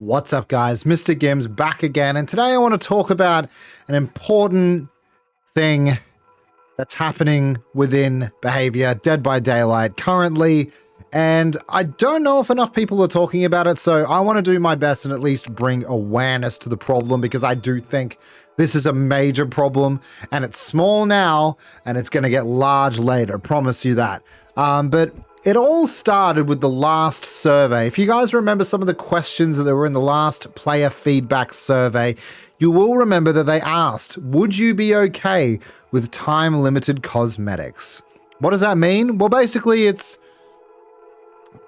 What's up, guys? MrGimms back again, and today I want to talk about an important thing that's happening within behavior, Dead by Daylight, currently, and I don't know if enough people are talking about it, so I want to do my best and at least bring awareness to the problem, because I do think this is a major problem, and it's small now, and it's going to get large later, promise you that. But it all started with the last survey. If you guys remember some of the questions that were in the last player feedback survey, you will remember that they asked, would you be okay with time-limited cosmetics? What does that mean? Well, basically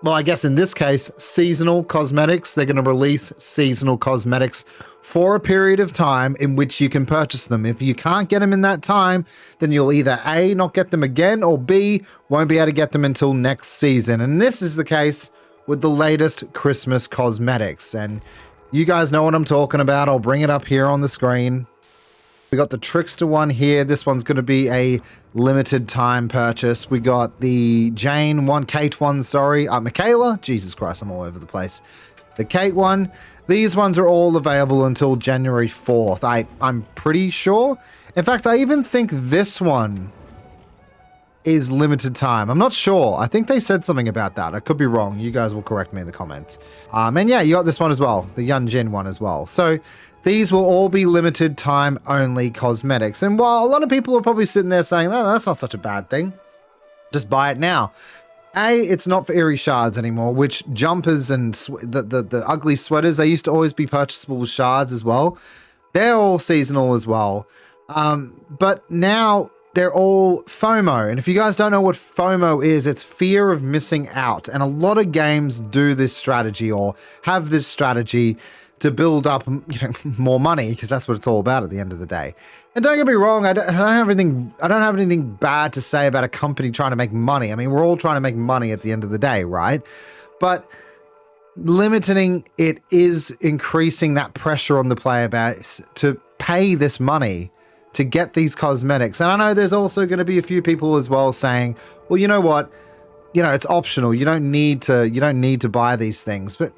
I guess in this case, seasonal cosmetics. They're going to release seasonal cosmetics for a period of time in which you can purchase them. If you can't get them in that time, then you'll either A, not get them again, or B, won't be able to get them until next season. And this is the case with the latest Christmas cosmetics. And you guys know what I'm talking about. I'll bring it up here on the screen. We got the Trickster one here. This one's going to be a limited time purchase. We got the Jane one, Kate one, sorry. Michaela. Jesus Christ, I'm all over the place. The Kate one. These ones are all available until January 4th. I'm pretty sure. In fact, I even think this one is limited time. I'm not sure. I think they said something about that. I could be wrong. You guys will correct me in the comments. And yeah, you got this one as well. The Yunjin one as well. So these will all be limited time only cosmetics. And while a lot of people are probably sitting there saying, oh, that's not such a bad thing, just buy it now. A, it's not for eerie shards anymore, which jumpers and the ugly sweaters, they used to always be purchasable with shards as well. They're all seasonal as well. But now they're all FOMO. And if you guys don't know what FOMO is, it's fear of missing out. And a lot of games do this strategy or have this strategy to build up, more money, because that's what it's all about at the end of the day. And don't get me wrong, I don't have anything bad to say about a company trying to make money. I mean, we're all trying to make money at the end of the day, right? But limiting it is increasing that pressure on the player base to pay this money to get these cosmetics. And I know there's also going to be a few people as well saying, well, you know what? It's optional. You don't need to buy these things. But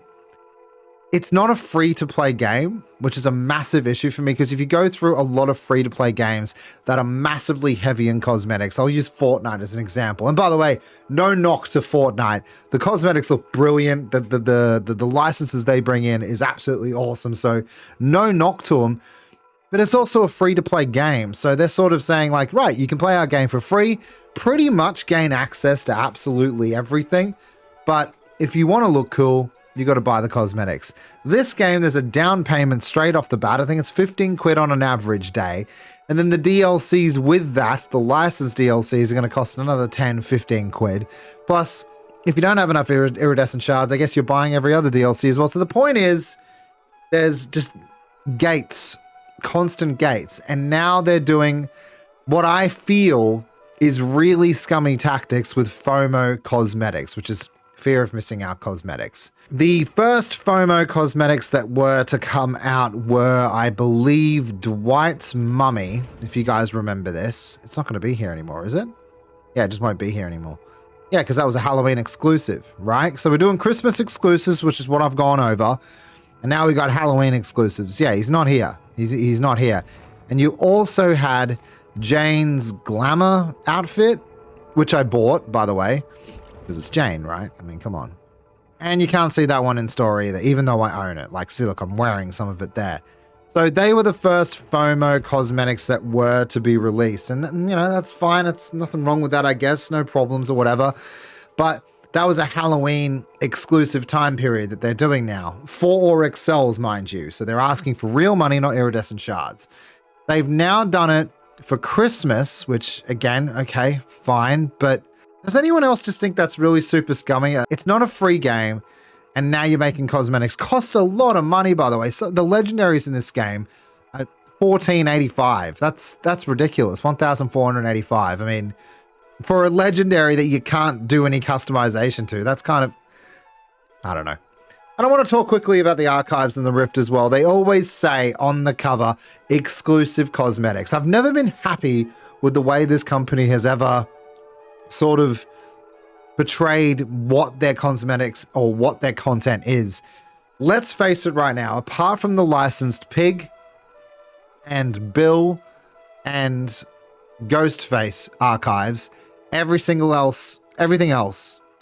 it's not a free-to-play game, which is a massive issue for me, because if you go through a lot of free-to-play games that are massively heavy in cosmetics, I'll use Fortnite as an example. And by the way, no knock to Fortnite. The cosmetics look brilliant. The licenses they bring in is absolutely awesome. So no knock to them. But it's also a free-to-play game. So they're sort of saying like, right, you can play our game for free, pretty much gain access to absolutely everything. But if you want to look cool, you got to buy the cosmetics. This game, there's a down payment straight off the bat. I think it's 15 quid on an average day. And then the DLCs with that, the licensed DLCs, are going to cost another 10, 15 quid. Plus, if you don't have enough iridescent shards, I guess you're buying every other DLC as well. So the point is, there's just gates, constant gates. And now they're doing what I feel is really scummy tactics with FOMO Cosmetics, which is fear of missing out cosmetics. The first FOMO cosmetics that were to come out were, I believe, Dwight's Mummy. If you guys remember this, it's not going to be here anymore, is it? Yeah, it just won't be here anymore. Yeah, because that was a Halloween exclusive, right? So we're doing Christmas exclusives, which is what I've gone over. And now we got Halloween exclusives. Yeah, he's not here. He's not here. And you also had Jane's glamour outfit, which I bought, by the way. Because it's Jane, right? I mean, come on. And you can't see that one in store either, even though I own it. Like, see, look, I'm wearing some of it there. So they were the first FOMO cosmetics that were to be released. And, that's fine. It's nothing wrong with that, I guess. No problems or whatever. But that was a Halloween exclusive time period that they're doing now. For or excels, mind you. So they're asking for real money, not iridescent shards. They've now done it for Christmas, which, again, okay, fine. But does anyone else just think that's really super scummy? It's not a free game, and now you're making cosmetics. Cost a lot of money, by the way. So the legendaries in this game are $14.85. That's ridiculous. $1,485. I mean, for a legendary that you can't do any customization to, that's kind of, I don't know. And I want to talk quickly about the archives and the Rift as well. They always say on the cover, exclusive cosmetics. I've never been happy with the way this company has ever sort of portrayed what their cosmetics or what their content is. let's face it right now, apart from the licensed Pig and Bill and Ghostface archives, everything else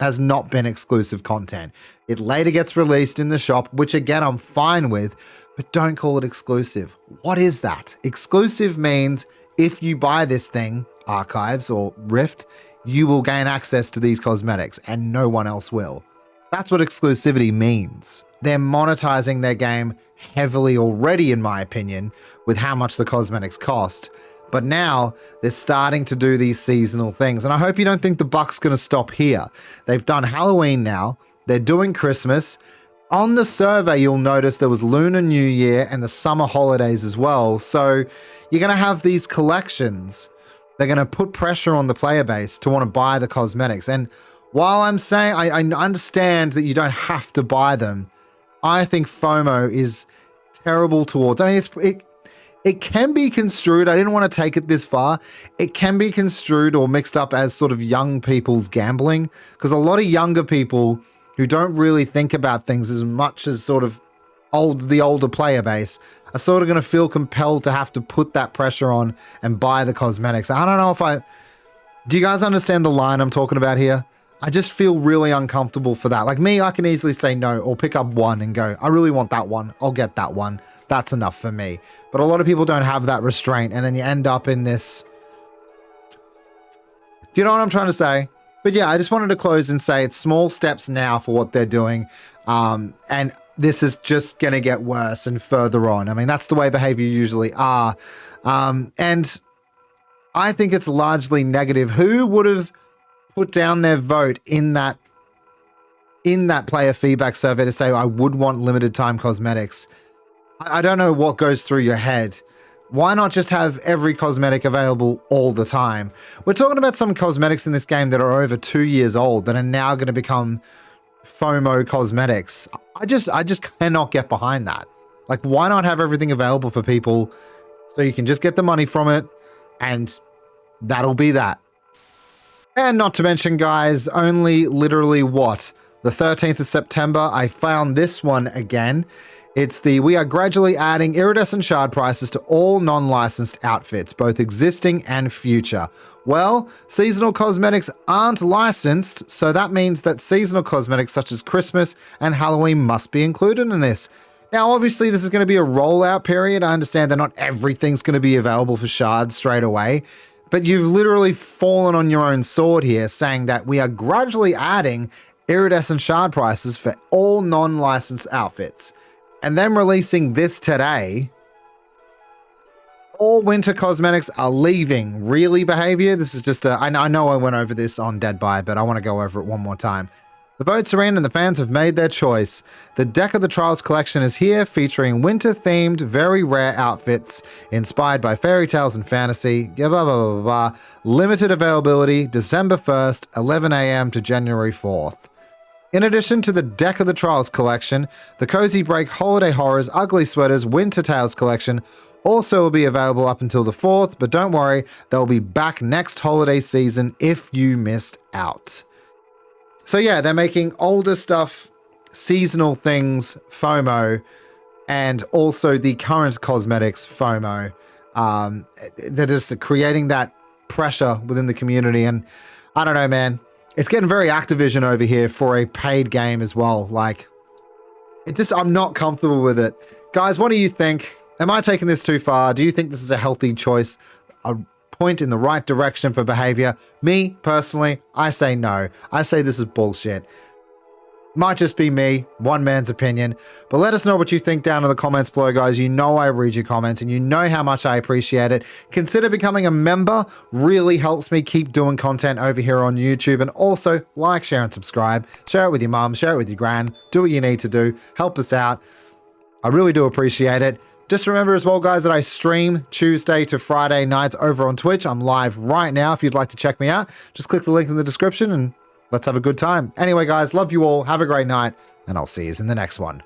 has not been exclusive content. It later gets released in the shop, which again, I'm fine with, but don't call it exclusive. What is that? Exclusive means if you buy this thing, archives or Rift, you will gain access to these cosmetics and no one else will. That's what exclusivity means. They're monetizing their game heavily already, in my opinion, with how much the cosmetics cost. But now they're starting to do these seasonal things. And I hope you don't think the buck's going to stop here. They've done Halloween now. They're doing Christmas. On the survey, you'll notice there was Lunar New Year and the summer holidays as well. So you're going to have these collections. They're going to put pressure on the player base to want to buy the cosmetics. And while I'm saying I understand that you don't have to buy them, I think FOMO is terrible towards. I mean, it can be construed, I didn't want to take it this far, it can be construed or mixed up as sort of young people's gambling, because a lot of younger people who don't really think about things as much as sort of the older player base are sort of going to feel compelled to have to put that pressure on and buy the cosmetics. I don't know if do you guys understand the line I'm talking about here? I just feel really uncomfortable for that. Like me, I can easily say no or pick up one and go, I really want that one. I'll get that one. That's enough for me. But a lot of people don't have that restraint, and then you end up in this. Do you know what I'm trying to say? But yeah, I just wanted to close and say it's small steps now for what they're doing. And this is just going to get worse and further on. I mean, that's the way behavior usually are. And I think it's largely negative. Who would have put down their vote in that player feedback survey to say, I would want limited time cosmetics? I don't know what goes through your head. Why not just have every cosmetic available all the time? We're talking about some cosmetics in this game that are over 2 years old that are now going to become FOMO cosmetics. I just cannot get behind that. Like, why not have everything available for people so you can just get the money from it and that'll be that. And not to mention, guys, only literally what? The 13th of September, I found this one again. It's the we are gradually adding iridescent shard prices to all non-licensed outfits, both existing and future. Well, seasonal cosmetics aren't licensed, so that means that seasonal cosmetics such as Christmas and Halloween must be included in this. Now, obviously, this is going to be a rollout period. I understand that not everything's going to be available for shards straight away, but you've literally fallen on your own sword here, saying that we are gradually adding iridescent shard prices for all non-licensed outfits. And then releasing this today, all winter cosmetics are leaving. Really, behavior? This is just I know I went over this on Dead By, but I want to go over it one more time. The votes are in and the fans have made their choice. The Deck of the Trials collection is here, featuring winter-themed, very rare outfits inspired by fairy tales and fantasy. Blah, blah, blah, blah, blah. Limited availability, December 1st, 11 a.m. to January 4th. In addition to the Deck of the Trials collection, the Cozy Break Holiday Horrors Ugly Sweaters Winter Tales collection also will be available up until the 4th, but don't worry, they'll be back next holiday season if you missed out. So yeah, they're making older stuff, seasonal things, FOMO, and also the current cosmetics, FOMO. They're just creating that pressure within the community, and I don't know, man. It's getting very Activision over here for a paid game as well. Like, I'm not comfortable with it. Guys, what do you think? Am I taking this too far? Do you think this is a healthy choice? A point in the right direction for behavior? Me, personally, I say no. I say this is bullshit. Might just be me, one man's opinion, but let us know what you think down in the comments below, guys. You know I read your comments and you know how much I appreciate it. Consider becoming a member. Really helps me keep doing content over here on YouTube. And also like, share, and subscribe. Share it with your mum, share it with your gran. Do what you need to do. Help us out. I really do appreciate it. Just remember as well, guys, that I stream Tuesday to Friday nights over on Twitch. I'm live right now. If you'd like to check me out, just click the link in the description and let's have a good time. Anyway, guys, love you all. Have a great night, and I'll see you in the next one.